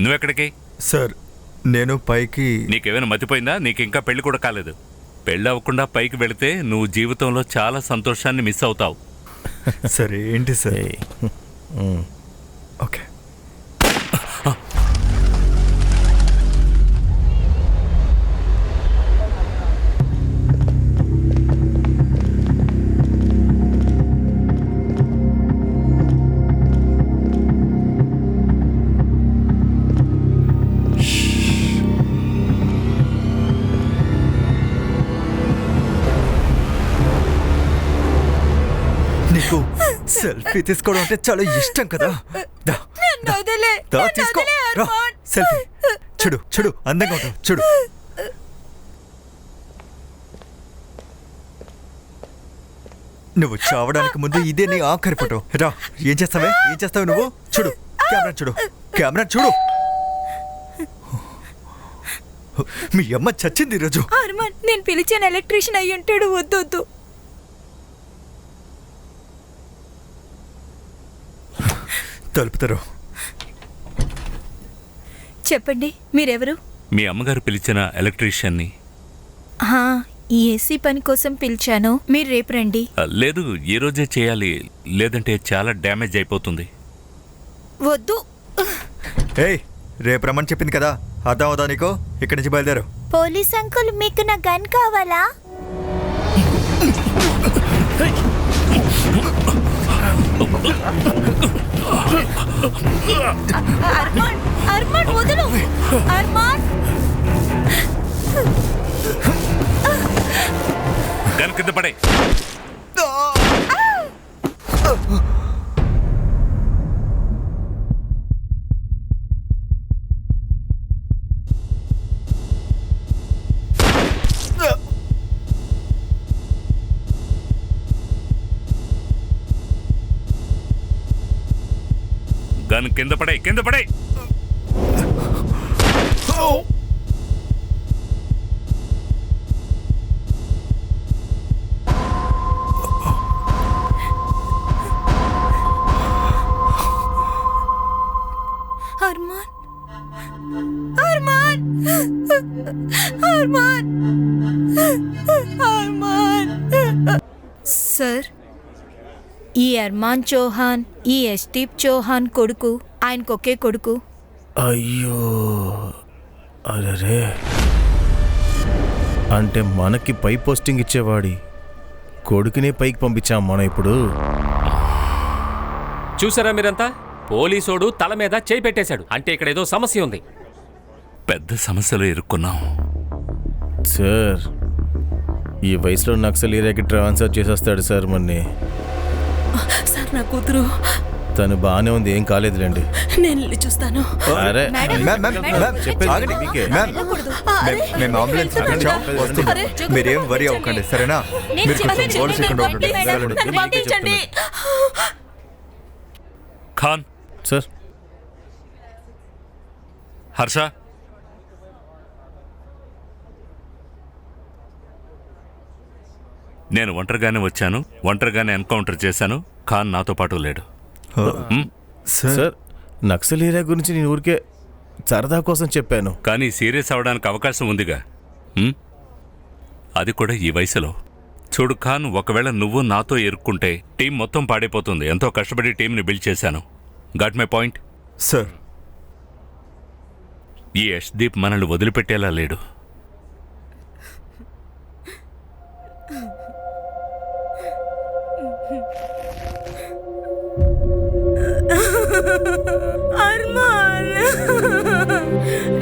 నువ్వెక్కడికి? సార్ నేను పైకి. నీకేమైనా మతిపోయిందా? నీకు ఇంకా పెళ్లి కూడా కాలేదు. పెళ్ళి అవ్వకుండా పైకి వెళితే నువ్వు జీవితంలో చాలా సంతోషాన్ని మిస్ అవుతావు. సరే ఏంటి సార్? ఓకే. నీకు సెల్ఫీ తీసుకోవడం అంటే చాలా ఇష్టం కదా. తీసుకో సెల్ఫీ. చూడు చూడు అందంగా ఉంటావు చూడు. నువ్వు చావడానికి ముందు ఇదే నీ ఆఖరి ఫోటో. రా ఏం చేస్తావు నువ్వు? చూడు కెమెరా చూడు. మీ అమ్మ చచ్చింది ఈరోజు. నేను పిలిచిన ఎలక్ట్రీషియన్ అయ్యి ఉంటాడు. వద్దు. తలుపుతారు. చెప్పండి మీరెవరు? మీ అమ్మగారు పిలిచిన ఎలక్ట్రీషియన్ని. ఈ ఏసీ పని కోసం పిలిచాను. మీరు రేపు రండి. లేదు, ఈ రోజే చేయాలి, లేదంటే చాలా డ్యామేజ్ అయిపోతుంది. వద్దు. ఏయ్ రేపు రమ్మని చెప్పింది కదా, అర్థం అవుదా నీకు? ఇక్కడి నుంచి బయలుదేరు. పోలీస్ అంకుల్, మీకు నా గన్ కావాలా? అర్మాన్ వదులు. అర్మాన్ గన్ కింద పడే. గన్ కింద పడే. సార్, ఈ అర్మాన్ చౌహాన్ ఈ ఎస్టీప్ చౌహాన్ కొడుకు. ఆయనకొకే కొడుకు. అయ్యో అరే, అంటే మనకి పై పోస్టింగ్ ఇచ్చేవాడి కొడుకునే పైకి పంపించాం మనం ఇప్పుడు. చూసారా మీరంతా? పోలీసోడు తల మీద చేయి పెట్టేశాడు. అంటే ఇక్కడ ఏదో సమస్య ఉంది. పెద్ద సమస్యలో ఇరుక్కున్నాం సార్. ఈ వయసులో నక్సల్ ఏరియాకి ట్రాన్స్ఫర్ చేసేస్తాడు సార్ మన్ని. సార్ నా కూతురు తను బాగానే ఉంది, ఏం కాలేదులేండి. నేను వెళ్ళి చూస్తాను. అరే చెప్పేది మీరేం వరి అవ్వకండి సరేనా? మీరు కొంచెం గోడ చేయకుండా ఉండండి. ఖాన్ సార్. హర్ష, నేను ఒంటరిగానే వచ్చాను, ఒంటరిగానే ఎన్కౌంటర్ చేశాను. ఖాన్ నాతో పాటు లేడు. సార్, నక్సల్ ఏరియా గురించి నేను ఊరికే సరదా కోసం చెప్పాను. కానీ సీరియస్ అవడానికి అవకాశం ఉందిగా, అది కూడా ఈ వయసులో. చూడు ఖాన్, ఒకవేళ నువ్వు నాతో ఎరుక్కుంటే టీం మొత్తం పాడైపోతుంది. ఎంతో కష్టపడి టీంని బిల్డ్ చేశాను. Got my point? సార్, ఈ యష్దీప్ మనల్ని వదిలిపెట్టేలా లేడు. అర్మాన్,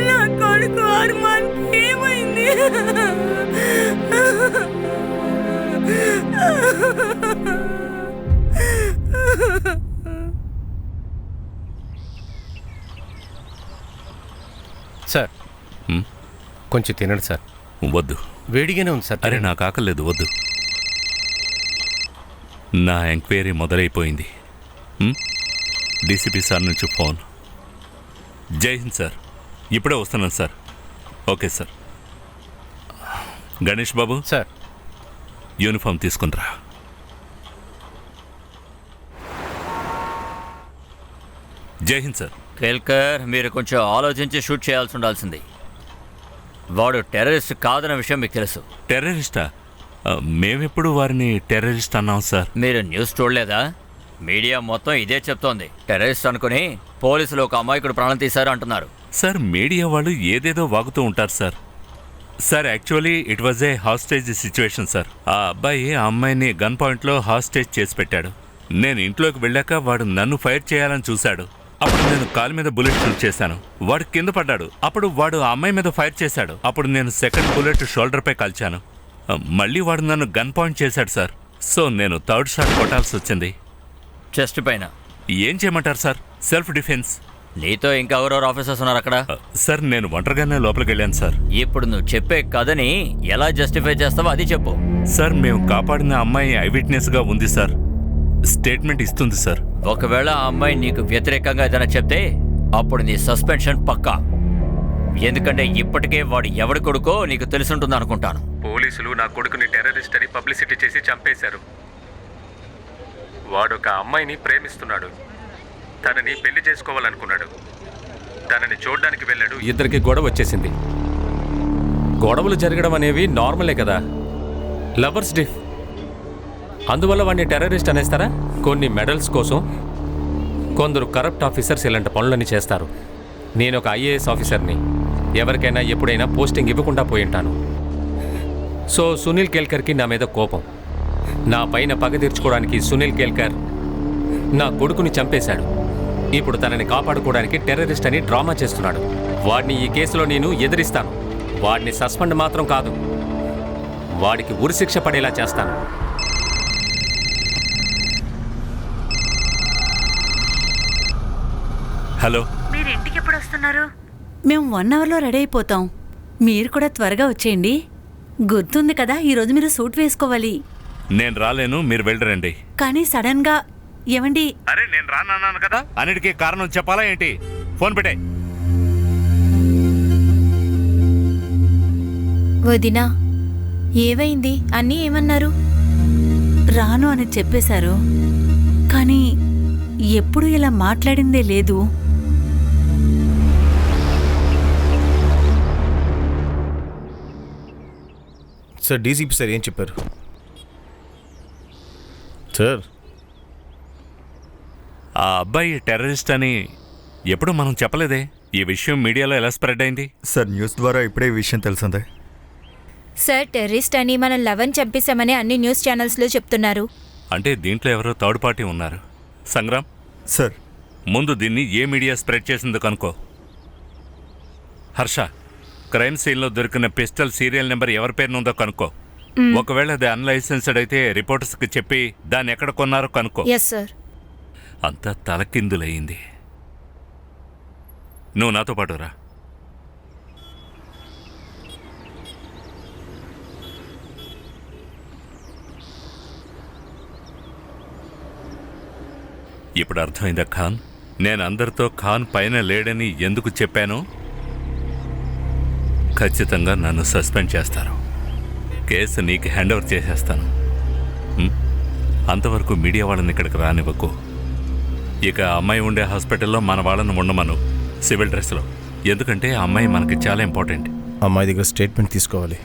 నా కొడుకు అర్మాన్ ఏమైంది? సార్ కొంచెం తినండి సార్. వద్దు, వేడిగానే ఉంది సార్. అరే నాకు ఆకలేదు, వద్దు. నా ఎంక్వైరీ మొదలైపోయింది. డీసీపీ సార్ నుంచి ఫోన్. జై హింద్ సార్, ఇప్పుడే వస్తున్నాను sir. Okay sir. Ganesh Babu sir, uniform తీసుకునిరా. జై హింద్ సార్. కేల్కర్, మీరు కొంచెం ఆలోచించి షూట్ చేయాల్సి ఉండాల్సింది. వాడు టెర్రరిస్ట్ కాదన్న విషయం మీకు తెలుసు. టెర్రరిస్టా? మేమెప్పుడు వారిని టెర్రరిస్ట్ అన్నాం సార్. మీరు న్యూస్ చూడలేదా? మీడియా మొత్తం ఇదే చెప్తోంది. టెర్రరిస్ట్ అనుకుని పోలీసులు ఒక అమాయకుడు ప్రాణం తీశారు అంటున్నారు. సార్, మీడియా వాళ్ళు ఏదేదో వాగుతూ ఉంటారు sir. Sir, actually it was a hostage situation sir. ఆ అబ్బాయి ఆ అమ్మాయిని గన్ పాయింట్లో హాస్టేజ్ చేసి పెట్టాడు. నేను ఇంట్లోకి వెళ్ళాక వాడు నన్ను ఫైర్ చేయాలని చూశాడు. అప్పుడు నేను కాలు మీద బుల్లెట్ షూట్ చేశాను. వాడు కింద పడ్డాడు. అప్పుడు వాడు ఆ అమ్మాయి మీద ఫైర్ చేశాడు. అప్పుడు నేను సెకండ్ బుల్లెట్ షోల్డర్పై కాల్చాను. మళ్ళీ వాడు నన్ను గన్ పాయింట్ చేశాడు సార్. సో నేను థర్డ్ షాట్ కొట్టాల్సి వచ్చింది. చెస్ట్ పైన. ఏం చేయమంటారు సార్? Self defence. నీతో ఇంకా ఎవరెవరు ఆఫీసర్స్ ఉన్నారు అక్కడ? సార్, నేను ఒంటరిగానే లోపలికి వెళ్ళాను సార్. ఇప్పుడు నువ్వు చెప్పే కథని ఎలా జస్టిఫై చేస్తావో అది చెప్పు. సార్, మేము కాపాడిన అమ్మాయి ఐ విట్నెస్గా ఉంది సార్. స్టేట్మెంట్ ఇస్తుంది సార్. ఒకవేళ ఆ అమ్మాయి నీకు వ్యతిరేకంగా ఏదైనా చెప్తే అప్పుడు నీ సస్పెన్షన్ పక్కా. ఎందుకంటే ఇప్పటికే వాడు ఎవడి కొడుకో నీకు తెలుసుంటుంది అనుకుంటాను. పోలీసులు నా కొడుకుని టెర్రరిస్ట్ అని పబ్లిసిటీ చేసి చంపేశారు. వాడు ఒక అమ్మాయిని ప్రేమిస్తున్నాడు. తనని పెళ్లి చేసుకోవాలనుకున్నాడు. తనని చూడడానికి వెళ్ళాడు. ఇద్దరికి గొడవ వచ్చేసింది. గొడవలు జరగడం అనేవి నార్మలే కదా, లవర్స్ డిఫ్. అందువల్ల వాడిని టెర్రరిస్ట్ అనేస్తారా? కొన్ని మెడల్స్ కోసం కొందరు కరప్ట్ ఆఫీసర్స్ ఇలాంటి పనులని చేస్తారు. నేను ఒక ఐఏఎస్ ఆఫీసర్ని. ఎవరికైనా ఎప్పుడైనా పోస్టింగ్ ఇవ్వకుండా పోయి ఉంటాను. సో సునీల్ కేల్కర్కి నా మీద కోపం. నా పైన పగ తీర్చుకోవడానికి సునీల్ కేల్కర్ నా కొడుకుని చంపేశాడు. ఇప్పుడు తనని కాపాడుకోవడానికి టెర్రరిస్ట్ అని డ్రామా చేస్తున్నాడు. వాడిని ఈ కేసులో నేను ఎదిరిస్తాను. వాడిని సస్పెండ్ మాత్రం కాదు, వాడికి ఉరిశిక్ష పడేలా చేస్తాను. హలో, మీరు ఇంటికి ఎప్పుడు వస్తున్నారు? మేము 1 అవర్లో రెడీ అయిపోతాం. మీరు కూడా త్వరగా వచ్చేయండి. గుర్తుంది కదా, ఈరోజు మీరు సూట్ వేసుకోవాలి. నేను రాలేను, మీరు వెళ్ళరండి. కానీ సడన్ గా ఏమండి? అరే, నేను రానన్నాను కదా. అన్నిటికీ కారణం చెప్పాలా ఏంటి? ఫోన్ పెట్టే. వదినా, ఏవైంది? అన్నీ ఏమన్నారు? రాను అని చెప్పేశారు, కానీ ఎప్పుడు ఇలా మాట్లాడిందే లేదు. సార్, డీసీపీ సార్ ఏం చెప్పారు? సార్, ఆ అబ్బాయి టెర్రరిస్ట్ అని ఎప్పుడు మనం చెప్పలేదే. ఈ విషయం మీడియాలో ఎలా స్ప్రెడ్ అయింది? సార్, న్యూస్ ద్వారా ఇప్పుడే ఈ విషయం తెలిసిందే. సార్, టెర్రరిస్ట్ అని మనం 11 చంపేశామని అన్ని న్యూస్ ఛానల్స్లో చెప్తున్నారు. అంటే దీంట్లో ఎవరో థర్డ్ పార్టీ ఉన్నారు. సంగ్రామ్ సార్, ముందు దీన్ని ఏ మీడియా స్ప్రెడ్ చేసిందో కనుక్కో. హర్ష, క్రైమ్ సీన్లో దొరికిన పిస్టల్ సీరియల్ నెంబర్ ఎవరి పేరునుందో కనుక్కో. ఒకవేళ అది అన్లైసెన్స్డ్ అయితే రిపోర్టర్స్కి చెప్పి దాన్ని ఎక్కడ కొన్నారో కనుక్కో. Yes sir. అంతా తలకిందులయ్యింది. నువ్వు నాతో పాటు రా. ఇప్పుడు అర్థమైందా ఖాన్? నేను అందరితో ఖాన్ పైన లేడని ఎందుకు చెప్పాను? ఖచ్చితంగా నన్ను సస్పెండ్ చేస్తారు. కేసు నీకు హ్యాండ్ ఓవర్ చేసేస్తాను. అంతవరకు మీడియా వాళ్ళని ఇక్కడికి రానివ్వకు. ఇక అమ్మాయి ఉండే హాస్పిటల్లో మన వాళ్ళను ఉండమను, సివిల్ డ్రెస్లో. ఎందుకంటే ఆ అమ్మాయి మనకి చాలా ఇంపార్టెంట్. అమ్మాయి దగ్గర స్టేట్మెంట్ తీసుకోవాలి.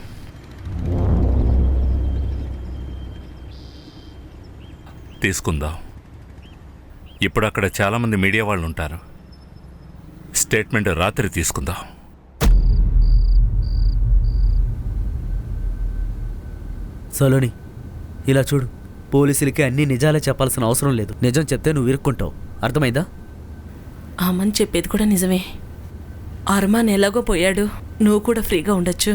తీసుకుందాం. ఇప్పుడు అక్కడ చాలామంది మీడియా వాళ్ళు ఉంటారు. స్టేట్మెంట్ రాత్రి తీసుకుందాం. సలోని, ఇలా చూడు. పోలీసులకి అన్ని నిజాలే చెప్పాల్సిన అవసరం లేదు. నిజం చెప్తే నువ్వు ఇరుక్కుంటావు. అర్థమైందా? ఆమని చెప్పేది కూడా నిజమే. అర్మాన్ ఎలాగో పోయాడు, నువ్వు కూడా ఫ్రీగా ఉండొచ్చు.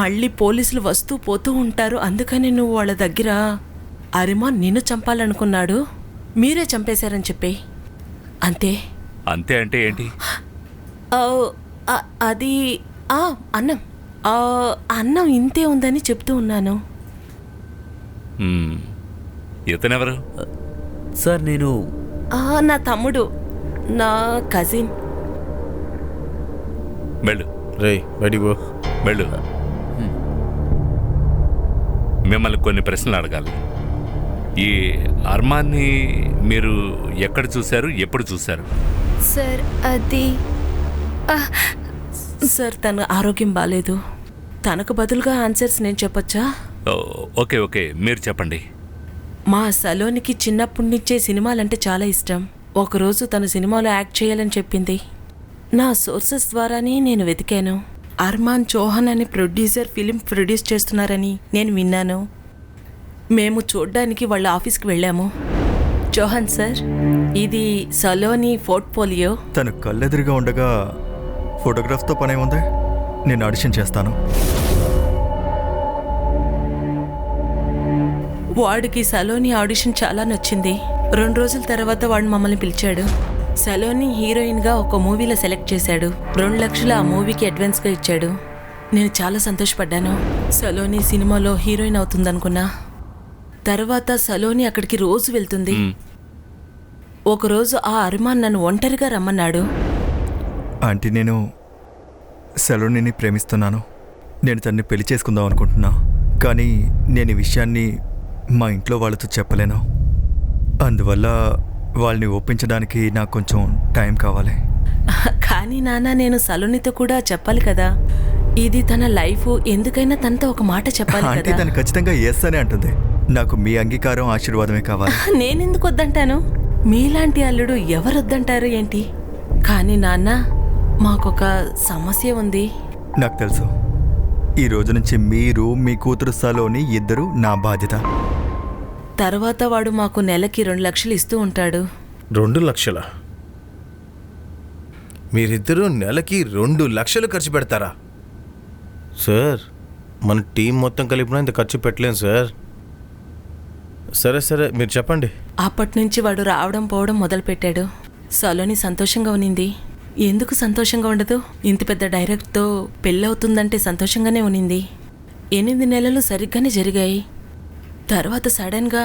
మళ్ళీ పోలీసులు వస్తూ పోతూ ఉంటారు. అందుకని నువ్వు వాళ్ళ దగ్గర అర్మాన్ నిన్ను చంపాలనుకున్నాడు, మీరే చంపేశారని చెప్పే. అంతే. అంతే అంటే ఏంటి? అది అన్నం అన్నం ఇంతే ఉందని చెప్తూ ఉన్నాను. ఇతనెవరు? సార్, నేను నా తమ్ముడు, నా కజిన్. వెళ్ళు. రేయ్, బయటికి పో. వెళ్ళు. మిమ్మల్ని కొన్ని ప్రశ్నలు అడగాలి. ఈ అర్మాన్ని మీరు ఎక్కడ చూశారు, ఎప్పుడు చూశారు? సార్ అది సార్ తన ఆరోగ్యం బాగాలేదు. తనకు బదులుగా ఆన్సర్స్ నేను చెప్పొచ్చా? ఓకే ఓకే, మీరు చెప్పండి. మా సలోనికి చిన్నప్పటి నుంచే సినిమాలంటే చాలా ఇష్టం. ఒకరోజు తను సినిమాలో యాక్ట్ చేయాలని చెప్పింది. నా సోర్సెస్ ద్వారానే నేను వెతికాను. అర్మాన్ చౌహాన్ అనే ప్రొడ్యూసర్ ఫిలిం ప్రొడ్యూస్ చేస్తున్నారని నేను విన్నాను. మేము చూడ్డానికి వాళ్ళ ఆఫీస్కి వెళ్ళాము. చౌహాన్ సార్, ఇది సలోని పోర్ట్ఫోలియో. తను కళ్ళెదురుగా ఉండగా ఫోటోగ్రాఫ్తో పనే ఉంది. నేను ఆడిషన్ చేస్తాను. వాడికి సలోని ఆడిషన్ చాలా నచ్చింది. 2 రోజుల తర్వాత వాడు మమ్మల్ని పిలిచాడు. సలోని హీరోయిన్గా ఒక మూవీలో సెలెక్ట్ చేశాడు. 2 లక్షలు ఆ మూవీకి అడ్వాన్స్గా ఇచ్చాడు. నేను చాలా సంతోషపడ్డాను. సలోని సినిమాలో హీరోయిన్ అవుతుందనుకున్నా. తర్వాత సలోని అక్కడికి రోజు వెళ్తుంది. ఒకరోజు ఆ అర్మాన్ నన్ను ఒంటరిగా రమ్మన్నాడు. ఆంటీ, నేను సలోనిని ప్రేమిస్తున్నాను. నేను తన్ని పెళ్లి చేసుకుందాం అనుకుంటున్నా. కానీ నేను ఈ విషయాన్ని మా ఇంట్లో వాళ్ళతో చెప్పలేను. అందువల్ల వాళ్ళని ఒప్పించడానికి నాకు కొంచెం టైం కావాలి. కానీ నాన్న, నేను సలోనితో కూడా చెప్పాలి కదా. ఇది తన లైఫ్. ఎందుకైనా తనతో ఒక మాట చెప్పాలి ఆంటీ కదా. తను ఖచ్చితంగా ఎస్ అనే అంటుంది. నాకు మీ అంగీకారం, ఆశీర్వాదమే కావాలి. నేనెందుకు వద్దంటాను? మీలాంటి అల్లుడు ఎవరొద్దంటారు ఏంటి? కానీ నాన్న, మాకొక సమస్య ఉంది. నాకు తెలుసు. ఈ రోజు నుంచి మీరు, మీ కూతురు సలోని ఇద్దరు నా బాధ్యత. తర్వాత వాడు మాకు నెలకి 2 లక్షలు ఇస్తూ ఉంటాడు. 2 లక్షలా? మీరిద్దరూ నెలకి 2 లక్షలు ఖర్చు పెడతారా? సార్, మన టీం మొత్తం కలిపినా ఇంత ఖర్చు పెట్టలేం సార్. సరే సరే, మీరు చెప్పండి. అప్పటి నుంచి వాడు రావడం పోవడం మొదలుపెట్టాడు. సలోని సంతోషంగా ఉన్నింది. ఎందుకు సంతోషంగా ఉండదు? ఇంత పెద్ద డైరెక్ట్తో పెళ్ళవుతుందంటే సంతోషంగానే ఉన్నింది. 8 నెలలు సరిగ్గానే జరిగాయి. తర్వాత సడన్గా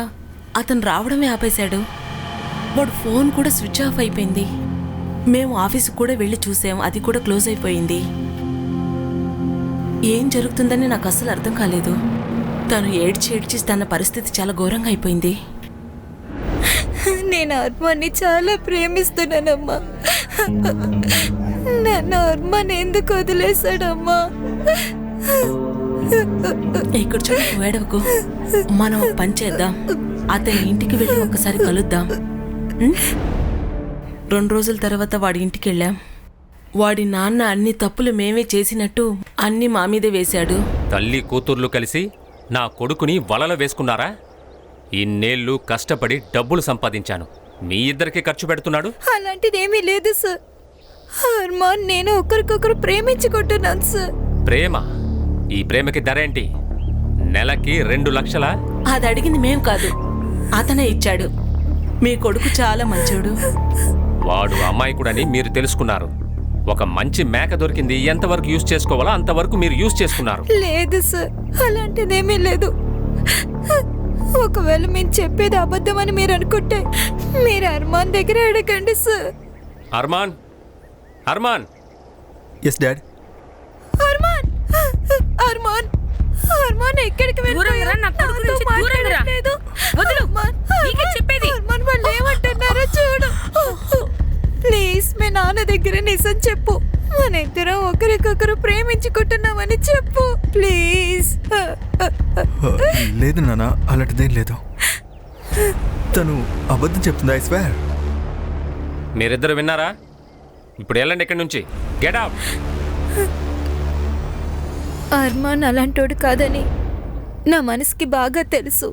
అతను రావడమే ఆపేశాడు. వాడు ఫోన్ కూడా స్విచ్ ఆఫ్ అయిపోయింది. మేము ఆఫీసుకు కూడా వెళ్ళి చూసాం, అది కూడా క్లోజ్ అయిపోయింది. ఏం జరుగుతుందని నాకు అస్సలు అర్థం కాలేదు. తను ఏడ్చి తన పరిస్థితి చాలా ఘోరంగా అయిపోయింది. నేను అర్మాన్ని చాలా ప్రేమిస్తున్నానమ్మా. నన్ను అర్మాన్ ఎందుకు వదిలేశాడమ్మా? ఇక్కడ చూడు, వేడవకు. మనం ఒక పని చేద్దాం. అతని ఇంటికి వెళ్ళి ఒక్కసారి కలుద్దాం. 2 రోజుల తర్వాత వాడి ఇంటికి వెళ్ళాం. వాడి నాన్న అన్ని తప్పులు మేమే చేసినట్టు అన్ని మా మీదే వేశాడు. తల్లి కూతుర్లు కలిసి నా కొడుకుని వలలో వేసుకున్నారా? ఇన్నేళ్ళు కష్టపడి డబ్బులు సంపాదించాను. మీ ఇద్దరికి ఖర్చు పెడుతున్నాడు. అలాంటిదేమీ లేదు సార్. అర్మాన్ నేను ఒకరికొకరు ప్రేమించుకుంటున్నాను సార్. ప్రేమ? ఈ ప్రేమకి ధరేంటి? నెలకి 2 లక్షలా? అది అడిగింది మేం కాదు, అతనే ఇచ్చాడు. మీ కొడుకు చాలా మంచోడు. వాడు అమాయకుడని మీరు తెలుసుకున్నారు. ఒక మంచి మేక దొరికింది, ఎంతవరకు యూజ్ చేసుకోవాలో అంతవరకు మీరు యూజ్ చేసుకున్నారు. లేదు సార్, అలాంటిదేమీ లేదు. ఒకవేళ మేము చెప్పేది అబద్ధమని మీరు అనుకుంటే మీరు అర్మాన్ దగ్గర అడగండి sir. Armaan, Armaan. Yes dad. Armaan, Armaan, Armaan ఎక్కడికి వెళ్ళారు? అర్మాన్ వాళ్ళు ఏమంటున్నారో చూడు. ప్లీజ్ మీ నాన్న దగ్గర నిజం చెప్పు. మన ఇద్దరం ఒకరికొకరు ప్రేమించుకుంటున్నామని చెప్పు ప్లీజ్. లేదు నాన్న, అలాంటిదేం లేదు. తను అబద్ధం చెప్తుందా? I swear. మీరిద్దరు విన్నారా? ఇప్పుడు వెళ్ళండి ఇక్కడి నుంచి. Get out. అర్మాన్ అలాంటోడు కాదని నా మనసుకి బాగా తెలుసు.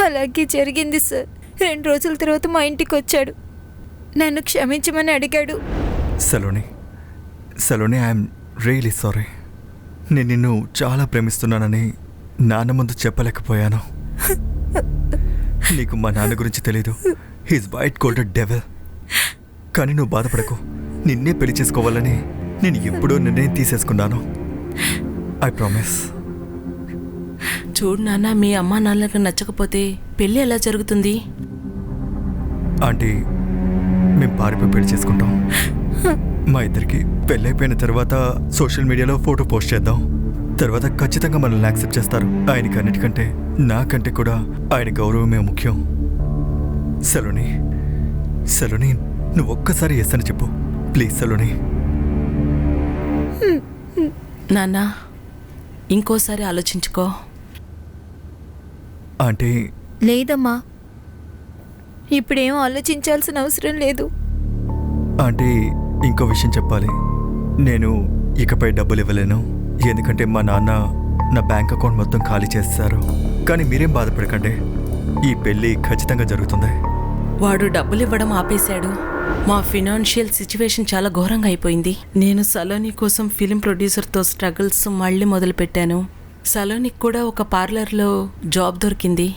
అలాగే జరిగింది సార్. 2 రోజుల తర్వాత మా ఇంటికి వచ్చాడు. నన్ను క్షమించమని అడిగాడు. Saloni, Saloni, I'm really sorry. నేను నిన్ను చాలా ప్రేమిస్తున్నానని నాన్న ముందు చెప్పలేకపోయాను. నీకు మా నాన్న గురించి తెలీదు. He's white cold blooded devil. కానీ నువ్వు బాధపడకు. నిన్నే పెళ్లి చేసుకోవాలని నేను ఎప్పుడో నిర్ణయం తీసేసుకున్నాను. I promise. చూడు నాన్న, మీ అమ్మా నాన్నలకు నచ్చకపోతే పెళ్ళి ఎలా జరుగుతుంది? ఆంటీ, మేము పారిపోయి పెళ్లి చేసుకుంటాం. మా ఇద్దరికి పెళ్ళైపోయిన తర్వాత సోషల్ మీడియాలో ఫోటో పోస్ట్ చేద్దాం. తర్వాత ఖచ్చితంగా మనల్ని యాక్సెప్ట్ చేస్తారు. ఆయనకి అన్నిటికంటే నాకంటే కూడా ఆయన గౌరవమే ముఖ్యం. సలోని, సలోని, నువ్వు ఒక్కసారి ఎస్ అని చెప్పు ప్లీజ్ సలోని. నాన్న ఇంకోసారి ఆలోచించుకో. అంటే లేదమ్మా, ఇప్పుడేం ఆలోచించాల్సిన అవసరం లేదు. అంటే ఇంకో విషయం చెప్పాలి. నేను ఇకపై డబ్బులు ఇవ్వలేను, ఎందుకంటే మా నాన్న నా బ్యాంక్ అకౌంట్ మొత్తం ఖాళీ చేస్తారు. కానీ మీరేం బాధపడకండి, ఈ పెళ్ళి ఖచ్చితంగా జరుగుతుంది. వాడు డబ్బులు ఇవ్వడం ఆపేశాడు. మా ఫినాన్షియల్ సిచ్యువేషన్ చాలా ఘోరంగా అయిపోయింది. నేను సలోని కోసం ఫిలిం ప్రొడ్యూసర్తో స్ట్రగుల్స్ మళ్ళీ మొదలుపెట్టాను. సలోనికి కూడా ఒక పార్లర్లో జాబ్ దొరికింది.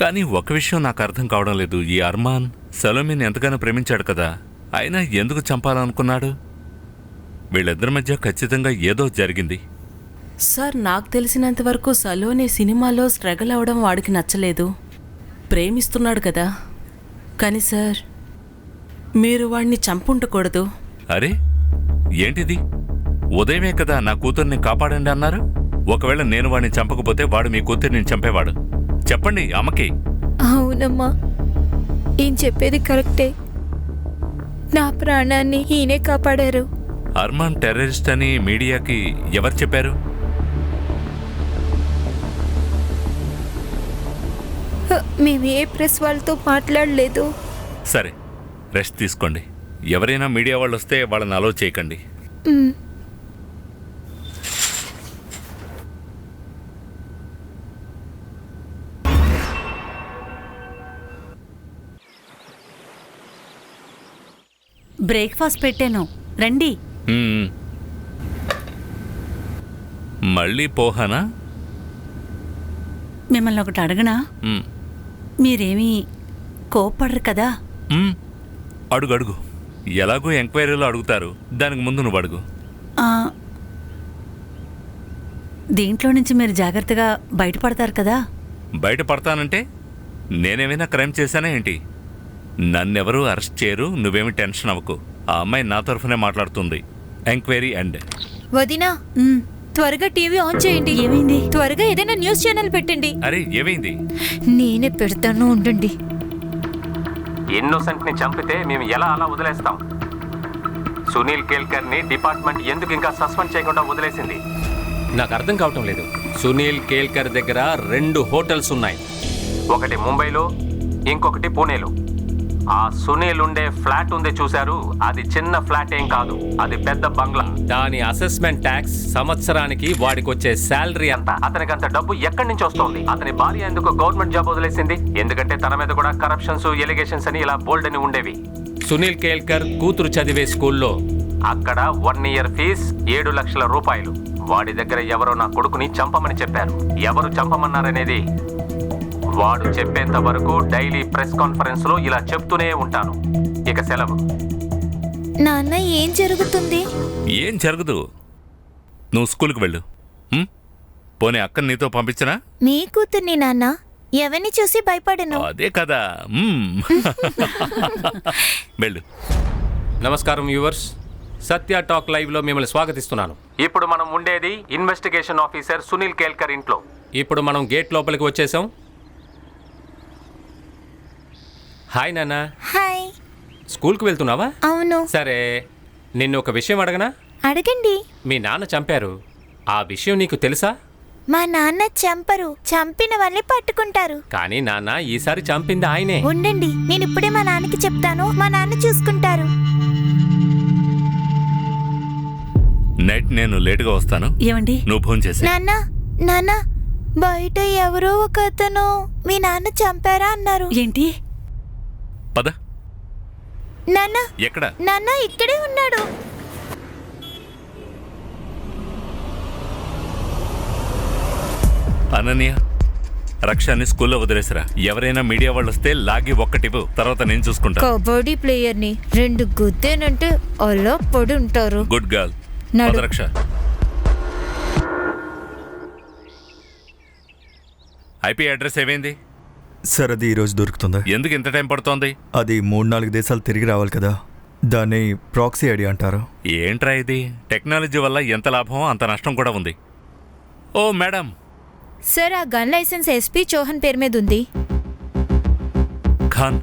కానీ ఒక విషయం నాకు అర్థం కావడం లేదు. ఈ అర్మాన్ సలోమిని ఎంతగానో ప్రేమించాడు కదా, అయినా ఎందుకు చంపాలనుకున్నాడు? వీళ్ళిద్దరి మధ్య ఖచ్చితంగా ఏదో జరిగింది. సార్, నాకు తెలిసినంత వరకు సలోని సినిమాలో స్ట్రగుల్ అవ్వడం వాడికి నచ్చలేదు. ప్రేమిస్తున్నాడు కదా. కానీ సార్, మీరు వాడిని చంపుంటకూడదు. అరే ఏంటిది? ఉదయమే కదా నా కూతుర్ని కాపాడండి అన్నారు. ఒకవేళ నేను వాడిని చంపకపోతే వాడు మీ కూతుర్ని చంపేవాడు. చెప్పండి అమ్మకి. అవునమ్మా, ఈయన చెప్పేది కరెక్టే. నా ప్రాణాన్ని ఈయనే కాపాడారు. అర్మాన్ టెర్రరిస్ట్ అని మీడియాకి ఎవరు చెప్పారు? మేము ఏ ప్రెస్ వాళ్ళతో మాట్లాడలేదు. సరే, రెస్ట్ తీసుకోండి. ఎవరైనా మీడియా వాళ్ళు వస్తే వాళ్ళని అలో చేయకండి. మ్. బ్రేక్ఫాస్ట్ పెట్టాను, రండి. మ్మ్. మళ్ళీ పోహానా? మిమ్మల్ని ఒకటి అడగనా? మ్మ్. మీరేమీ కోప్పడరు కదా? మ్మ్. అడుగు అడుగు. ఎలాగో ఎంక్వైరీలో అడుగుతారు, దానికి ముందు నువ్వు అడుగు. ఆ, దీంట్లో నుంచి మీరు జాగ్రత్తగా బయటపడతారు కదా? బయటపడతానంటే నేనేమైనా క్రైమ్ చేశానా ఏంటి? నన్నెవరూ అరెస్ట్ చేయరు, నువ్వేమి టెన్షన్ అవ్వకు. ఆ అమ్మాయి నా తరఫునే మాట్లాడుతుంది. Enquiry end. వదినా, మ్, త్వరగా టీవీ ఆన్ చేయండి. ఏమైంది? త్వరగా ఏదైనా న్యూస్ ఛానల్ పెట్టండి. అరే ఏమైంది? నేనే పెడతాను, ఉండండి. ఇన్నోసెంట్ ని చంపితే మేము ఎలా అలా వదిలేస్తాం? సునీల్ కేల్కర్ ని డిపార్ట్మెంట్ ఎందుకు ఇంకా సస్పెండ్ చేయకుండా వదిలేసింది? నాకు అర్థం కావటం లేదు. సునీల్ కేల్కర్ దగ్గర 2 హోటల్స్ ఉన్నాయి. ఒకటి ముంబైలో, ఇంకొకటి పూణేలో. ఆ సునీల్ ఉండే ఫ్లాట్ ఉంది చూశారు, అది చిన్న ఫ్లాట్ ఏం కాదు, అది పెద్ద బంగ్లా. దాని అసెస్మెంట్ ట్యాక్స్ సంవత్సరానికి వాడికి వచ్చే శాలరీ అంత. అతనికి అంత డబ్బు ఎక్కడి నుంచి వస్తుంది? అతని భార్య ఎందుకు గవర్నమెంట్ జాబ్ వదిలేసింది? ఎందుకంటే తన మీద కూడా కరప్షన్స్, ఎలిగేషన్స్ అని ఇలా బోల్డ్ అని ఉండేవి. సునీల్ కేల్కర్ కూతురు చదివే స్కూల్లో అక్కడ 1 ఇయర్ ఫీజ్ 7 లక్షల రూపాయలు. వాడి దగ్గర ఎవరో నా కొడుకుని చంపమని చెప్పారు. ఎవరు చంపమన్నారనేది వాడు చెప్పేంత వరకు డైలీ ప్రెస్ కాన్ఫరెన్స్ లో ఇలా చెప్తూనే ఉంటాను. ఇక సెలవు. నాన్న, ఏం జరుగుతుంది? ఏం జరగదు, నువ్వు స్కూల్కి వెళ్ళు. పోనీ అక్కని నీతో పంపించనా? మీ కూతుర్ని నాన్న, ఎవరిని చూసి భయపడను. అదే కదా. వెళ్ళు. నమస్కారం వ్యూవర్స్, సత్య టాక్ లైవ్ లో మిమ్మల్ని స్వాగతిస్తున్నాను. ఇప్పుడు మనం ఉండేది ఇన్వెస్టిగేషన్ ఆఫీసర్ సునీల్ కేల్కర్ ఇంట్లో. ఇప్పుడు మనం గేట్ లోపలికి వచ్చేసాం. హాయ్ నాన్న. హాయ్. స్కూల్కి వెళ్తున్నావా? అవును. సరే, నిన్ను ఒక విషయం అడగనా? అడగండి. మీ నాన్న చంపారు, ఆ విషయం నీకు తెలుసా? మా నాన్న చంపరు, చంపిన వాళ్ళని పట్టుకుంటారు. కానీ నాన్న, ఈసారి చంపింది ఆయనే. ఉండండి, నేను ఇప్పుడే మా నాన్నకి చెప్తాను, మా నాన్న చూసుకుంటారు. నైట్ నేను లేటుగా వస్తాను. ఏమండి? నువ్వు ఫోన్ చేసి. నాన్న, నాన్న, బయట ఎవరో ఒక అతను మీ నాన్న చంపారా అన్నారు. ఏంటి? పద. నాన్న, ఎక్కడ? నాన్న ఇక్కడే ఉన్నాడు. అనన్య, రక్షాన్ని స్కూల్లో వదిలేసిరా. ఎవరైనా మీడియా వాళ్ళు వస్తే లాగి ఒక్కటివ్వు, తర్వాత నేను చూసుకుంటా. కబడ్డీ ప్లేయర్ని 2 గుద్దేనంటే అలా పడి ఉంటారు. Good girl. నడు. రక్ష. ఐపీ అడ్రస్ ఏమైంది? సార్, అది ఈరోజు దొరుకుతుందా? ఎందుకు ఇంత టైం పడుతోంది? అది 3-4 దేశాలు తిరిగి రావాలి కదా, దాన్ని ప్రాక్సీ ఐడి అంటారు. ఏంట్రా ఇది? టెక్నాలజీ వల్ల ఎంత లాభమో అంత నష్టం కూడా ఉంది. ఓ మేడం. సార్, ఆ గన్ లైసెన్స్ ఎస్పీ చౌహాన్ పేరు మీద ఉంది. ఖాన్.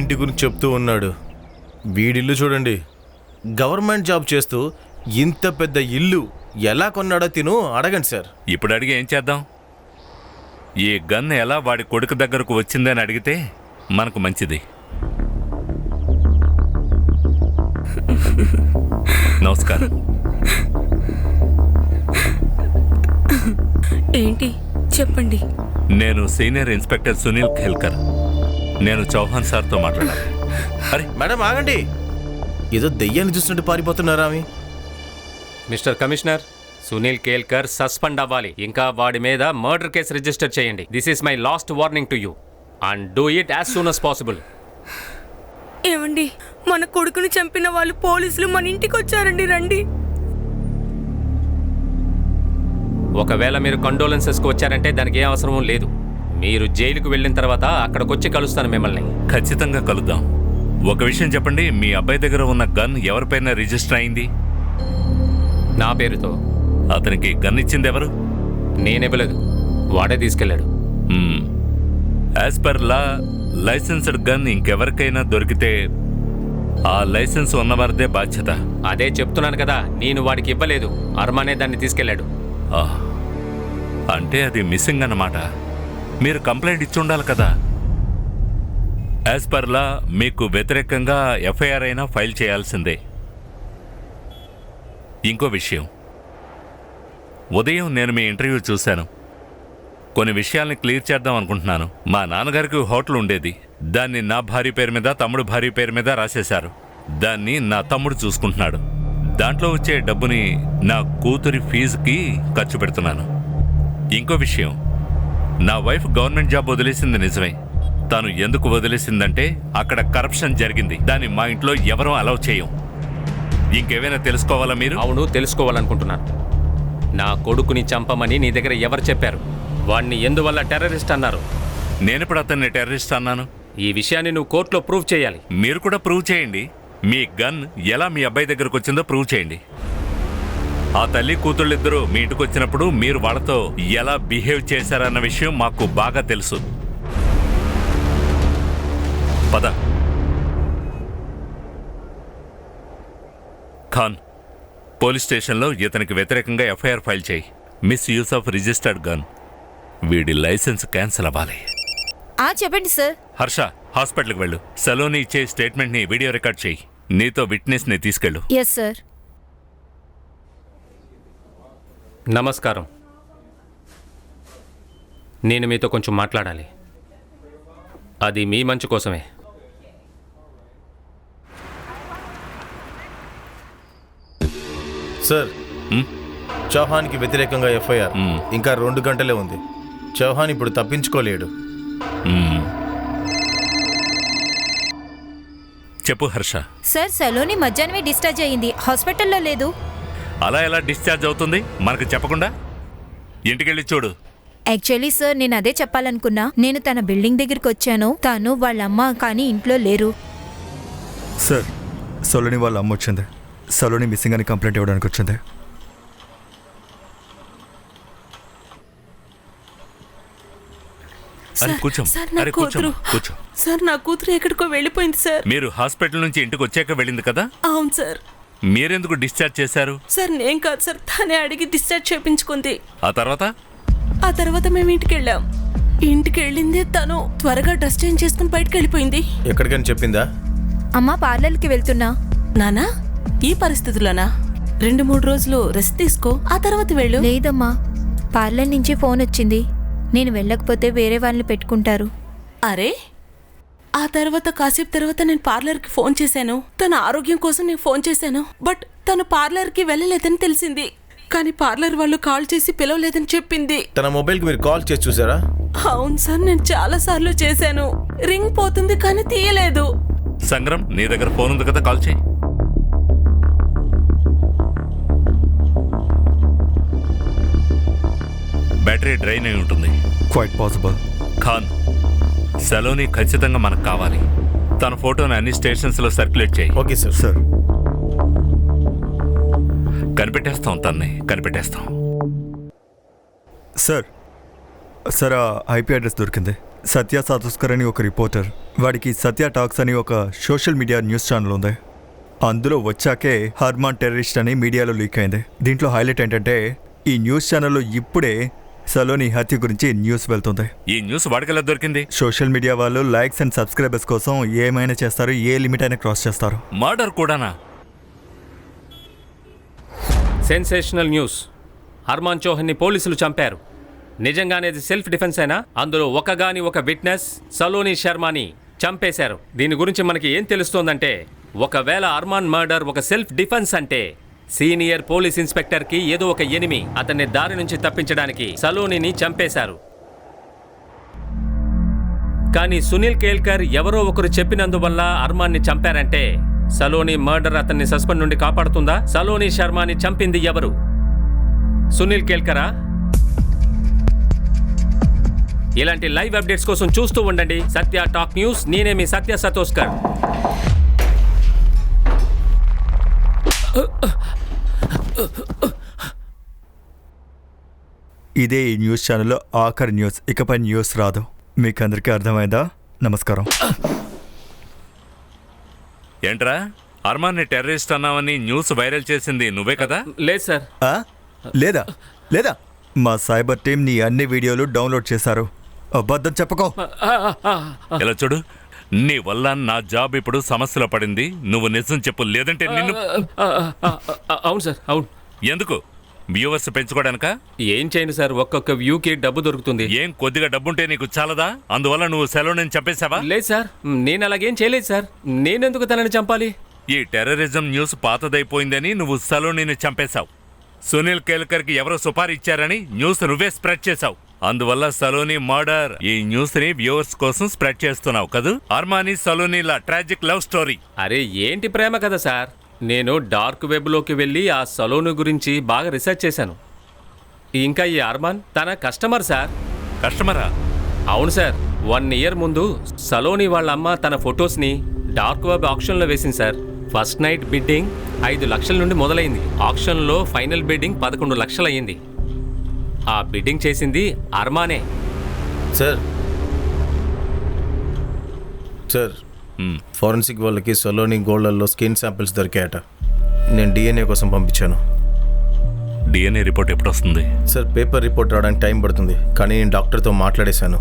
ఇంటి గురించి చెప్తూ ఉన్నాడు. వీడిల్లు చూడండి, గవర్నమెంట్ జాబ్ చేస్తూ ఇంత పెద్ద ఇల్లు ఎలా కొన్నాడో తిను అడగండి సార్. ఇప్పుడు అడిగి ఏం చేద్దాం? ఈ గన్ ఎలా వాడి కొడుకు దగ్గరకు వచ్చిందని అడిగితే మనకు మంచిది. నమస్కారం. ఏంటి చెప్పండి. నేను సీనియర్ ఇన్స్పెక్టర్ సునీల్ ఖేల్కర్. నేను చౌహాన్ సార్తో మాట్లాడాలి. అరే మేడం ఆగండి, ఏదో దెయ్యాన్ని చూసినట్టు పారిపోతున్నారా ఆమె? Mister commissioner, Sunil Kelkar suspend అవ్వాలి. ఇంకా వాడి మీద మర్డర్ కేసు రిజిస్టర్ చేయండి. This is my last warning to you and do it as soon as possible. ఏమండి, మన కొడుకుని చంపిన వాళ్ళు పోలీసులు మన ఇంటికి వచ్చారండి, రండి. ఒకవేళ మీరు కండోలెన్సెస్కి వచ్చారంటే దానికి ఏ అవసరం లేదు. మీరు జైలుకు వెళ్ళిన తర్వాత అక్కడికొచ్చి కలుస్తాను మిమ్మల్ని. ఖచ్చితంగా కలుద్దాం. ఒక విషయం చెప్పండి, మీ అబ్బాయి దగ్గర ఉన్న గన్ ఎవరిపైన రిజిస్టర్ అయింది? నా పేరుతో. అతనికి గన్ ఇచ్చింది ఎవరు? నేనివ్వలేదు, వాడే తీసుకెళ్ళాడు. As per law licensed gun ఇంకెవరికైనా దొరికితే ఆ లైసెన్స్ ఉన్నవారిదే బాధ్యత. అదే చెప్తున్నాను కదా, నేను వాడికి ఇవ్వలేదు. అర్మానే దాన్ని తీసుకెళ్ళాడు. అంటే అది మిస్సింగ్ అన్నమాట. మీరు కంప్లైంట్ ఇచ్చి ఉండాలి కదా. యాజ్ పర్ లా మీకు వ్యతిరేకంగా ఎఫ్ఐఆర్ అయినా ఫైల్ చేయాల్సిందే. ఇంకో విషయం, ఉదయం నేను మీ ఇంటర్వ్యూ చూశాను. కొన్ని విషయాల్ని క్లియర్ చేద్దాం అనుకుంటున్నాను. మా నాన్నగారికి హోటల్ ఉండేది. దాన్ని నా భార్య పేరు మీద, తమ్ముడు భార్య పేరు మీద రాసేశారు. దాన్ని నా తమ్ముడు చూసుకుంటున్నాడు. దాంట్లో వచ్చే డబ్బుని నా కూతురి ఫీజుకి ఖర్చు పెడుతున్నాను. ఇంకో విషయం, నా వైఫ్ గవర్నమెంట్ జాబ్ వదిలేసింది నిజమే. తను ఎందుకు వదిలేసిందంటే అక్కడ కరప్షన్ జరిగింది. దాన్ని మా ఇంట్లో ఎవరూ అలౌ చేయం. ఇంకేమైనా తెలుసుకోవాలా మీరు? అవును, తెలుసుకోవాలనుకుంటున్నాను. నా కొడుకుని చంపమని నీ దగ్గర ఎవరు చెప్పారు? వాణ్ణి ఎందువల్ల టెర్రరిస్ట్ అన్నారు? నేనెప్పుడు అతన్ని టెర్రరిస్ట్ అన్నాను? ఈ విషయాన్ని నువ్వు కోర్టులో ప్రూవ్ చేయాలి. మీరు కూడా ప్రూవ్ చేయండి. మీ గన్ ఎలా మీ అబ్బాయి దగ్గరకు వచ్చిందో ప్రూవ్ చేయండి. ఆ తల్లి కూతుళ్ళిద్దరూ మీ ఇంటికి వచ్చినప్పుడు మీరు వాళ్ళతో ఎలా బిహేవ్ చేశారన్న విషయం మాకు బాగా తెలుసు. పద. ఖాన్, పోలీస్ స్టేషన్లో ఇతనికి వ్యతిరేకంగా ఎఫ్ఐఆర్ ఫైల్ చేయి. Miss use of registered gun. వీడి లైసెన్స్ క్యాన్సిల్ అవ్వాలి. చెప్పండి సార్. హర్ష, హాస్పిటల్కి వెళ్ళు. సలోని ఇచ్చే స్టేట్మెంట్ని వీడియో రికార్డ్ చేయి. నీతో విట్నెస్ని తీసుకెళ్ళు. Yes sir. నమస్కారం. నేను మీతో కొంచెం మాట్లాడాలి. అది మీ మంచి కోసమే. సార్, చౌహాన్కి వ్యతిరేకంగా ఎఫ్ఐఆర్ ఇంకా 2 గంటలే ఉంది. చౌహాన్ ఇప్పుడు తప్పించుకోలేడు. చెప్పు హర్ష. సార్, సలోని మధ్యాహ్నమే డిశ్చార్జ్ అయ్యింది. హాస్పిటల్లో లేదు. అలా ఎలా డిశ్చార్జ్ అవుతుంది మనకు చెప్పకుండా? ఇంటికెళ్ళి చూడు. యాక్చువల్లీ సార్, నేను అదే చెప్పాలనుకున్నా. నేను తన బిల్డింగ్ దగ్గరికి వచ్చాను. తను వాళ్ళమ్మ కానీ ఇంట్లో లేరు. సార్, సలోని వాళ్ళ అమ్మ వచ్చింది. సలోని మిస్సింగ్ అని కంప్లైంట్ ఇవ్వడానికి వచ్చింది. అరే కూర్చో. అరే కూర్చో. సార్, నా కూతురు ఎక్కడికో వెళ్ళిపోయింది సార్. మీరు హాస్పిటల్ నుంచి ఇంటికి వచ్చాక వెళ్ళింది కదా? అవును సార్. మీరెందుకు డిశ్చార్జ్ చేశారు? సార్, నేను కాదు సార్, తనే అడిగి డిశ్చార్జ్ చేయించుకుంది. ఆ తర్వాత మేము ఇంటికి వెళ్ళాం. ఇంటికి వెళ్ళిందే తను త్వరగా డ్రెస్ చేంజ్ చేసుకుని బయటకు వెళ్ళిపోయింది. ఎక్కడికని చెప్పిందా? అమ్మా, పార్లర్కి వెళ్తున్నా. నానా, ఈ పరిస్థితుల్లోనా? 2-3 రోజులు రెస్ట్ తీసుకో, ఆ తర్వాత వెళ్ళు. లేదమ్మా, పార్లర్ నుంచి ఫోన్ వచ్చింది. నేను వెళ్ళకపోతే వేరే వాళ్ళని పెట్టుకుంటారు. అరే, ఆ తర్వాత కాసేపు తర్వాత నేను పార్లర్కి ఫోన్ చేశాను. తన ఆరోగ్యం కోసం నేను ఫోన్ చేశాను. బట్ తను పార్లర్కి వెళ్ళలేదని తెలిసింది. కానీ పార్లర్ వాళ్ళు కాల్ చేసి పిలవలేదని చెప్పింది. తన మొబైల్కి మీరు కాల్ చేసి చూసారా? అవును సార్, నేను చాలా సార్లు చేశాను. రింగ్ పోతుంది కానీ తీయలేదు. సంగ్రామ్, నీ దగ్గర ఫోన్ ఉంది కదా, కాల్ చేయి. బ్యాటరీ డ్రైన్ అయి ఉంటుంది. Quite possible. ఖాన్, సలోని ఖచ్చితంగా మనకు కావాలి. తన ఫోటోని అన్ని స్టేషన్స్లో సర్క్యులేట్ చేయి. Okay sir. సార్, కనిపెట్టేస్తాం, తన్నే కనిపెట్టేస్తాం. సార్, సార్, ఆ ఐపీ అడ్రస్ దొరికింది. సత్య సాతుస్కర్ అని ఒక రిపోర్టర్, వాడికి సత్య టాక్స్ అని ఒక సోషల్ మీడియా న్యూస్ ఛానల్ ఉంది. అందులో వచ్చాకే హర్మాన్ టెర్రరిస్ట్ అని మీడియాలో లీక్ అయింది. దీంట్లో హైలైట్ ఏంటంటే ఈ న్యూస్ ఛానల్లో ఇప్పుడే సలోని హత్య గురించి న్యూస్ వెళ్తుంది. ఈ న్యూస్ వాడికెలా దొరికింది? సోషల్ మీడియా వాళ్ళు లైక్స్ అండ్ సబ్స్క్రైబర్స్ కోసం ఏమైనా చేస్తారు, ఏ లిమిట్ అయినా క్రాస్ చేస్తారు. మర్డర్ కూడానా? Sensational news. అర్మాన్ చౌహాన్ని పోలీసులు చంపారు. నిజంగానే ఇది సెల్ఫ్ డిఫెన్స్ అయినా అందులో ఒక విట్నెస్ సలోని శర్మని చంపేశారు. దీని గురించి మనకి ఏం తెలుస్తోందంటే, ఒకవేళ అర్మాన్ మర్డర్ ఒక సెల్ఫ్ డిఫెన్స్ అంటే సీనియర్ పోలీస్ ఇన్స్పెక్టర్కి ఏదో ఒక ఎనిమి అతన్ని దారి నుంచి తప్పించడానికి సలోనిని చంపేశారు. కానీ సునీల్ కేల్కర్ ఎవరో ఒకరు చెప్పినందువల్ల అర్మాన్ని చంపారంటే సలోని మర్డర్ అతన్ని సస్పెండ్ నుండి కాపాడుతుందా? సలోని శర్మని చంపింది ఎవరు? సునీల్ కేల్కరా? ఇలాంటి లైవ్ అప్డేట్స్ కోసం చూస్తూ ఉండండి సత్య టాక్ న్యూస్. నేనే మీ సత్య సతోస్కర్. ఇదే ఈ న్యూస్ ఛానల్లో ఆఖరి న్యూస్. ఇకపై న్యూస్ రాదు. మీకు అందరికీ అర్థమైందా? నమస్కారం. ఏంట్రా, అర్మాన్ని టెర్రరిస్ట్ అన్నావని న్యూస్ వైరల్ చేసింది నువ్వే కదా? లేదు సార్. లేదా లేదా మా సైబర్ టీం నీ అన్ని వీడియోలు డౌన్లోడ్ చేశారు. అబద్ధం చెప్పుకో. ఇలా చూడు, నీ వల్ల నా జాబ్ ఇప్పుడు సమస్యలో పడింది. నువ్వు నిజం చెప్పు, లేదంటే నిన్ను. అవును సార్, అవును. ఎందుకు? వ్యూవర్స్ పెంచుకోవడానిక? ఏం చేయను సార్, ఒక్కొక్క వ్యూకి డబ్బు దొరుకుతుంది. ఏం కొద్దిగా డబ్బుంటే నీకు చాలదా? అందువల్ల నువ్వు సెలవుని చంపేశావా? లేదు సార్, నేను అలాగేం చేయలేదు సార్. నేనెందుకు తనని చంపాలి? ఈ టెర్రరిజం న్యూస్ పాతదైపోయిందని నువ్వు సలోనిని చంపేశావు. సునీల్ కేల్కర్కి ఎవరో సుపారీ ఇచ్చారని న్యూస్ నువ్వే స్ప్రెడ్ చేశావు. అందువల్ల సలోని మర్డర్ ఈ న్యూస్ ని వ్యూవర్స్ కోసం స్ప్రెడ్ చేస్తున్నావు కదూ? అర్మానీ సలోనిల ట్రాజిక్ లవ్ స్టోరీ. అరే ఏంటి ప్రేమ కదా సార్. నేను డార్క్ వెబ్లోకి వెళ్ళి ఆ సలోని గురించి బాగా రీసెర్చ్ చేశాను. ఇంకా ఈ అర్మాన్ తన కస్టమర్ సార్. కస్టమరా? అవును సార్. 1 year ముందు సలోని వాళ్ళ అమ్మ తన ఫొటోస్ని డార్క్ వెబ్ ఆప్షన్లో వేసింది సార్. ఫస్ట్ నైట్ బిడ్డింగ్ 5 లక్షల నుండి మొదలైంది. ఆప్షన్లో ఫైనల్ బిడ్డింగ్ 11 లక్షలు అయ్యింది. ఆ బిడ్డింగ్ చేసింది అర్మానే. సార్ సార్ ఫోరెన్సిక్ వాళ్ళకి సలోని గోల్డ్లలో స్కిన్ శాంపిల్స్ దొరికాయట. నేను డిఎన్ఏ కోసం పంపించాను. డిఎన్ఏ రిపోర్ట్ ఎప్పుడు వస్తుంది? సార్ పేపర్ రిపోర్ట్ రావడానికి టైం పడుతుంది, కానీ నేను డాక్టర్తో మాట్లాడేశాను.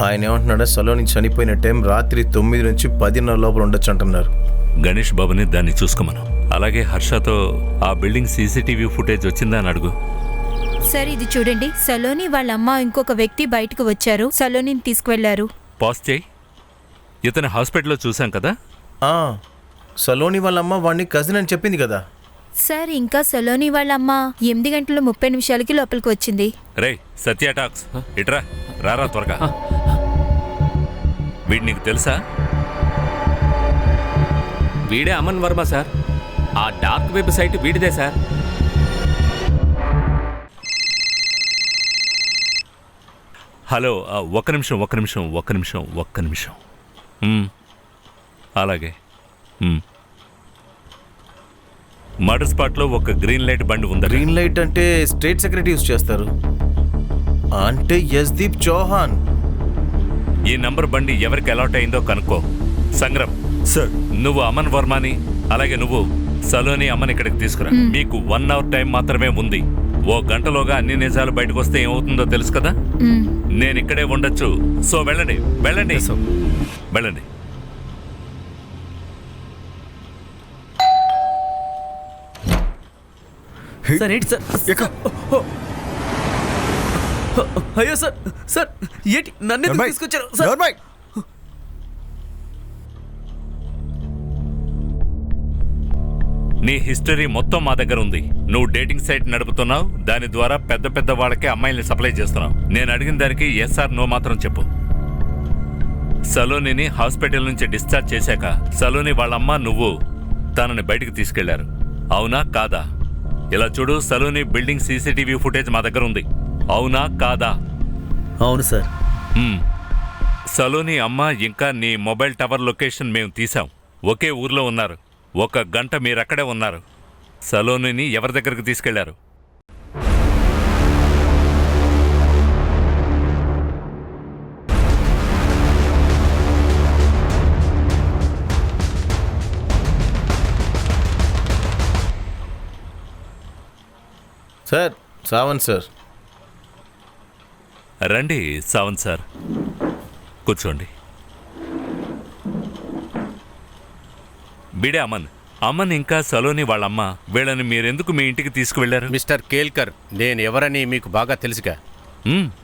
ఆయన ఏమంటున్నాడో సలోని చనిపోయిన టైం రాత్రి 9 నుంచి 10:30 లోపల ఉండొచ్చు అంటున్నారు. గణేష్ బాబుని దాన్ని చూసుకోమను. అలాగే హర్షతో ఆ బిల్డింగ్ సీసీటీవీ ఫుటేజ్ వచ్చిందా అని అడుగు. సార్ ఇది చూడండి, సలోని వాళ్ళ అమ్మ ఇంకొక వ్యక్తి బయటకు వచ్చారు, సలోనిని తీసుకువెళ్లారు. పాస్ చేయి. ఇతను హాస్పిటల్లో చూసాం కదా. సలోని వాళ్ళ అమ్మ వాడిని కజిన్ అని చెప్పింది కదా సార్. ఇంకా సలోని వాళ్ళ అమ్మ 8:30 లోపలికి వచ్చింది. రే సత్య టాక్స్, ఇట్రా రారా త్వరగా. వీడు నీకు తెలుసా? వీడే అమన్ వర్మ సార్. ఆ డార్క్ వెబ్ సైట్ వీడిదే సార్. హలో, ఒక్క నిమిషం. అలాగే. మర్డర్ స్పాట్లో ఒక గ్రీన్ లైట్ బండి ఉంది. గ్రీన్ లైట్ అంటే స్టేట్ సెక్రటరీ యూజ్ చేస్తారు అంటే యశ్దీప్ చౌహాన్. ఈ నంబర్ బండి ఎవరికి అలాట్ అయిందో కనుక్కో. సంగ్రామ్ సార్, నువ్వు అమన్ వర్మని, అలాగే నువ్వు సలోని అమ్మని ఇక్కడికి తీసుకురా. మీకు 1 hour టైం మాత్రమే ఉంది. 1 గంటలోగా అన్ని నిజాలు బయటకు వస్తే ఏమవుతుందో తెలుసు కదా. నేను ఇక్కడే ఉండొచ్చు. సో వెళ్ళండి. సార్ ఏంటి సార్? అయ్యో సార్, సార్ ఏంటి నన్ను తీసుకొచ్చారు సార్? నీ హిస్టరీ మొత్తం మా దగ్గర ఉంది. నువ్వు డేటింగ్ సైట్ నడుపుతున్నావు, దాని ద్వారా పెద్ద వాళ్ళకి అమ్మాయిల్ని సప్లై చేస్తున్నావు. నేను అడిగిన దానికి ఎస్ఆర్ నో మాత్రం చెప్పు. సలోనిని హాస్పిటల్ నుంచి డిశ్చార్జ్ చేశాక సలోని వాళ్ళమ్మ నువ్వు తనని బయటికి తీసుకెళ్లారు, అవునా కాదా? ఇలా చూడు, సలోని బిల్డింగ్ సీసీటీవీ ఫుటేజ్ మా దగ్గర ఉంది, అవునా కాదా? అవును సార్. సలోని అమ్మ ఇంకా నీ మొబైల్ టవర్ లొకేషన్ మేము తీసాం. ఒకే ఊర్లో ఉన్నారు. 1 గంట మీరక్కడే ఉన్నారు. సలోనిని ఎవరి దగ్గరికి తీసుకెళ్లారు? Sir Sawant sir. రండి సావంత్ సార్, కూర్చోండి. బిడే అమన్, అమన్ ఇంకా సలోని వాళ్ళమ్మ వీళ్ళని మీరెందుకు మీ ఇంటికి తీసుకువెళ్లారు? మిస్టర్ కేల్కర్, నేను ఎవరని మీకు బాగా తెలుసుగా.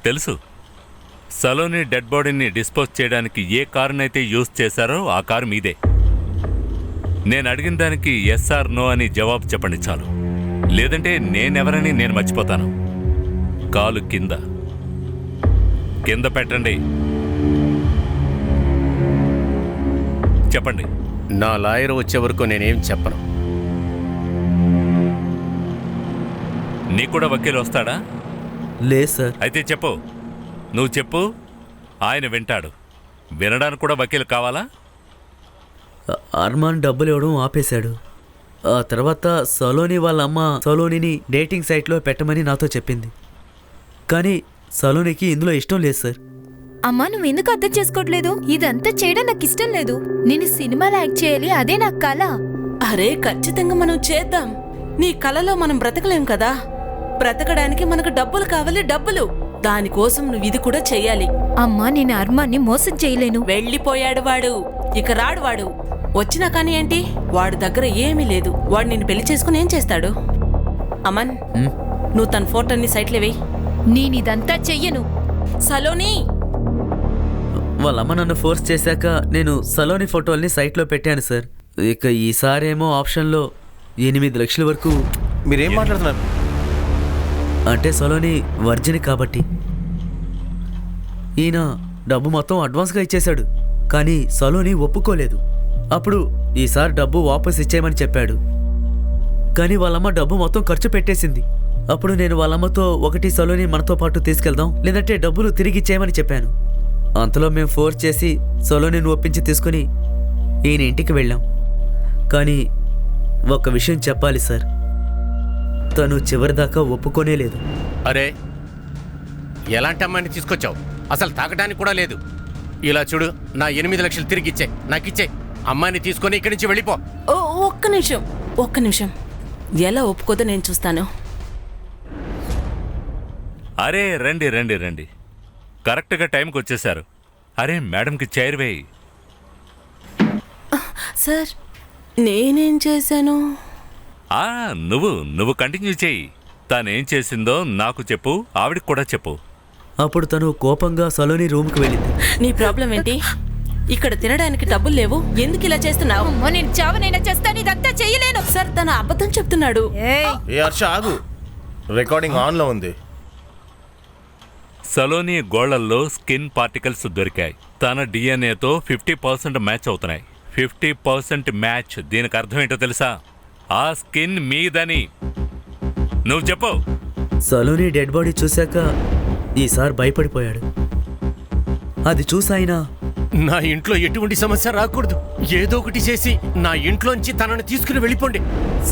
తెలుసు. సలోని డెడ్ బాడీని డిస్పోజ్ చేయడానికి ఏ కారునైతే యూజ్ చేశారో ఆ కారు మీదే. నేను అడిగిన దానికి ఎస్ ఆర్ నో అని జవాబు చెప్పండి చాలు. లేదంటే నేనెవరని నేను మర్చిపోతాను. కాలు కింద కింద పెట్టండి. చెప్పండి. నా లాయర్ వచ్చే వరకు నేనేం చెప్పను. నీకు కూడా వకీలు వస్తాడా? లేదు సార్. అయితే చెప్పు, నువ్వు చెప్పు, ఆయన వింటాడు. వినడానికి కూడా వకీలు కావాలా? అర్మాన్ డబ్బులు ఇవ్వడం ఆపేశాడు. ఆ తర్వాత సలోని వాళ్ళ అమ్మ సలోనిని డేటింగ్ సైట్లో పెట్టమని నాతో చెప్పింది. కానీ సలోనికి ఇందులో ఇష్టం లేదు సార్. అమ్మా, నువ్వు ఎందుకు అర్థం చేసుకోవట్లేదు? ఇదంతా చేయడం నాకు ఇష్టం లేదు. నేను సినిమాలో యాక్ట్ చేయాలి, అదే నా కళ. అరే ఖచ్చితంగా మనం చేద్దాం. నీ కలలో మనం బ్రతకలేం కదా. బ్రతకడానికి మనకు డబ్బులు కావాలి, డబ్బులు. దానికోసం నువ్వు ఇది కూడా చెయ్యాలి. అమ్మా, నేను అర్మాన్ని మోసం చేయలేను. వెళ్ళిపోయాడు వాడు, ఇక రాడు వాడు. వచ్చినా కానీ ఏంటి, వాడి దగ్గర ఏమీ లేదు. వాడు నిన్ను పెళ్లి చేసుకుని ఏం చేస్తాడు? అమన్, నువ్వు తన ఫోటోని సైట్లో వేయి. నేనిదంతా చెయ్యను. సలోని, వాళ్ళ అమ్మ నన్ను ఫోర్స్ చేశాక నేను సలోని ఫోటోల్ని సైట్లో పెట్టాను సార్. ఇక ఈసారేమో ఆప్షన్లో 8 లక్షల వరకు. మీరేం మాట్లాడుతున్నారు? అంటే సలోని వర్జిన్ కాబట్టి. ఈయన డబ్బు మొత్తం అడ్వాన్స్గా ఇచ్చేశాడు. కానీ సలోని ఒప్పుకోలేదు. అప్పుడు ఈసారి డబ్బు వాపస్ ఇచ్చేయమని చెప్పాడు. కానీ వాళ్ళమ్మ డబ్బు మొత్తం ఖర్చు పెట్టేసింది. అప్పుడు నేను వాళ్ళమ్మతో ఒకటి సలోని మనతో పాటు తీసుకెళ్దాం, లేదంటే డబ్బులు తిరిగి ఇచ్చేయమని చెప్పాను. అంతలో మేము ఫోర్స్ చేసి సలోనిని ఒప్పించి తీసుకుని ఈయన ఇంటికి వెళ్ళాం. కానీ ఒక విషయం చెప్పాలి సార్, తను చివరిదాకా ఒప్పుకోనే లేదు. అరే, ఎలాంటి అమ్మాయిని తీసుకొచ్చావు? అసలు తాగడానికి కూడా లేదు. ఇలా చూడు, నా 8 లక్షలు తిరిగి ఇచ్చే, నాకు ఇచ్చే. అమ్మాయిని తీసుకొని ఇక్కడి నుంచి వెళ్ళిపో. ఒక్క నిమిషం. ఎలా ఒప్పుకోదో నేను చూస్తాను. అరే రండి రండి రండి, కరెక్ట్గా టైంకి వచ్చేశారు. అరే మేడంకి చైర్ వేయి. సార్, నేనేం చేశాను? నువ్వు కంటిన్యూ చేయి. తానేం చేసిందో నాకు చెప్పు, ఆవిడికి కూడా చెప్పు. అప్పుడు తను కోపంగా సలోని రూమ్కి వెళ్ళింది. నీ ప్రాబ్లం ఏంటి? ఇక్కడ తినడానికి డబ్బులు లేవు, ఎందుకు ఇలా చేస్తున్నావు? అమ్మో, నేను చావనైనా చేస్తాను, ఇదంతా చెయ్యలేను. సార్, తన అబద్ధం చెప్తున్నాడు. ఏ హర్ష ఆగు, రికార్డింగ్ ఆన్లో ఉంది. సలోని గోళ్లల్లో స్కిన్ పార్టికల్స్ దొరికాయి. తన డిఎన్ఏతో 50% మ్యాచ్ అవుతున్నాయి. 50% మ్యాచ్. దీనికి అర్థం ఏంటో తెలుసా? ఆ స్కిన్ మీదని. నువ్వు చెప్పు. సలోని డెడ్ బాడీ చూశాక ఈసారి భయపడిపోయాడు. అది చూసాయినా నా ఇంట్లో ఎటువంటి సమస్య రాకూడదు. ఏదో ఒకటి చేసి నా ఇంట్లోంచి తనని తీసుకుని వెళ్ళిపోండి.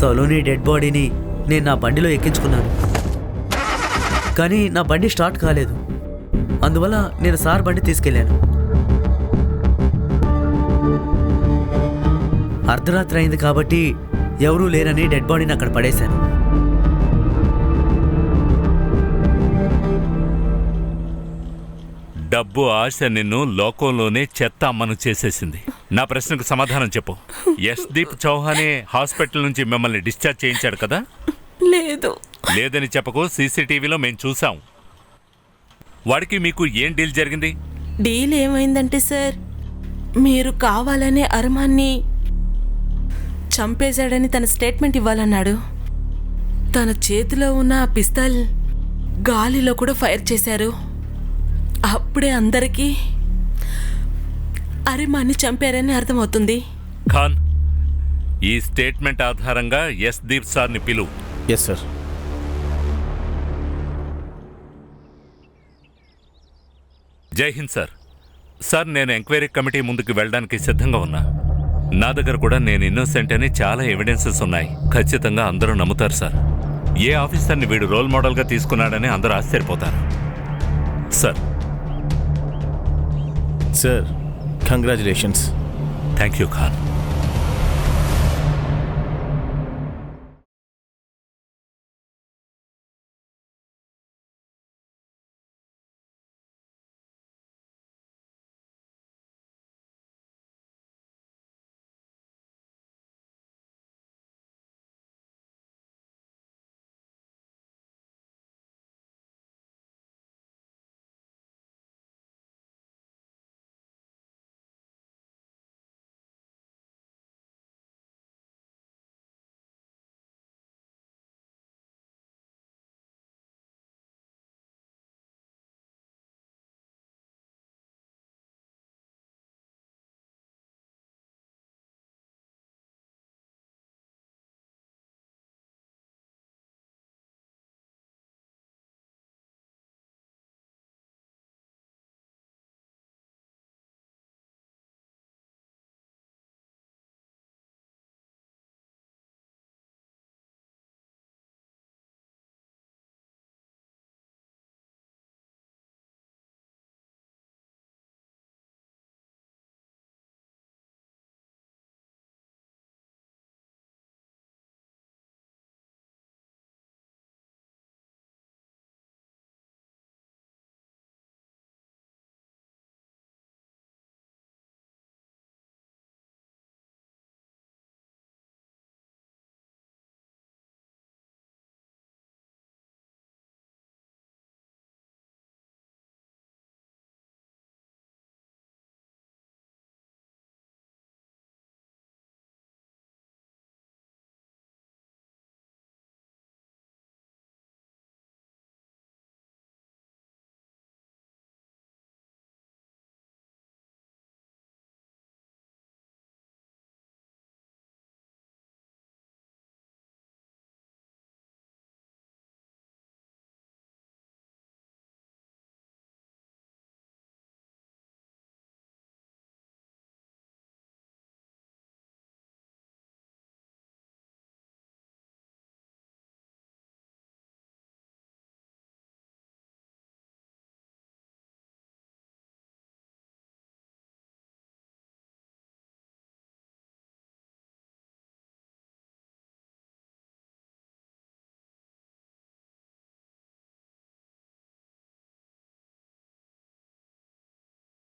సలోని డెడ్ బాడీని నేను నా బండిలో ఎక్కించుకున్నాను. కానీ నా బండి స్టార్ట్ కాలేదు. అందువల్ల నేను సార్ బండి తీసుకెళ్ళాను. అర్ధరాత్రి అయింది కాబట్టి ఎవరూ లేరని డెడ్ బాడీని అక్కడ పడేశాను. డబ్బు ఆశ నిన్ను లోకంలోనే చెత్త అమ్మను చేసేసింది. నా ప్రశ్నకు సమాధానం చెప్పు. యశ్దీప్ చౌహానే హాస్పిటల్ నుంచి మిమ్మల్ని డిశ్చార్జ్ చేయించాడు కదా? లేదు. లేదని చెప్పకు, సీసీటీవీలో మేము చూసాం. వాడికి మీకు ఏం డీల్ జరిగింది? డీల్ ఏమైందంటే సార్, మీరు కావాలనే అర్మాన్ని చంపేశాడని తన స్టేట్మెంట్ ఇవ్వాలన్నాడు. తన చేతిలో ఉన్న ఆ పిస్తల్ గాలిలో కూడా ఫైర్ చేశారు. అప్పుడే అందరికీ అర్మాన్ని చంపారని అర్థమవుతుంది. ఖాన్, ఈ స్టేట్మెంట్ ఆధారంగా యశ్దీప్ సార్ని పిలువు. Yes sir. Jai Hind sir. Sir, నేను ఎంక్వైరీ కమిటీ ముందుకు వెళ్ళడానికి సిద్ధంగా ఉన్నా. నా దగ్గర కూడా నేను ఇన్నోసెంట్ అని చాలా ఎవిడెన్సెస్ ఉన్నాయి. ఖచ్చితంగా అందరూ నమ్ముతారు సార్. ఏ ఆఫీసర్ని వీడు రోల్ మోడల్గా తీసుకున్నాడని అందరూ ఆశ్చర్యపోతారు sir. Sir, congratulations. Thank you Khan.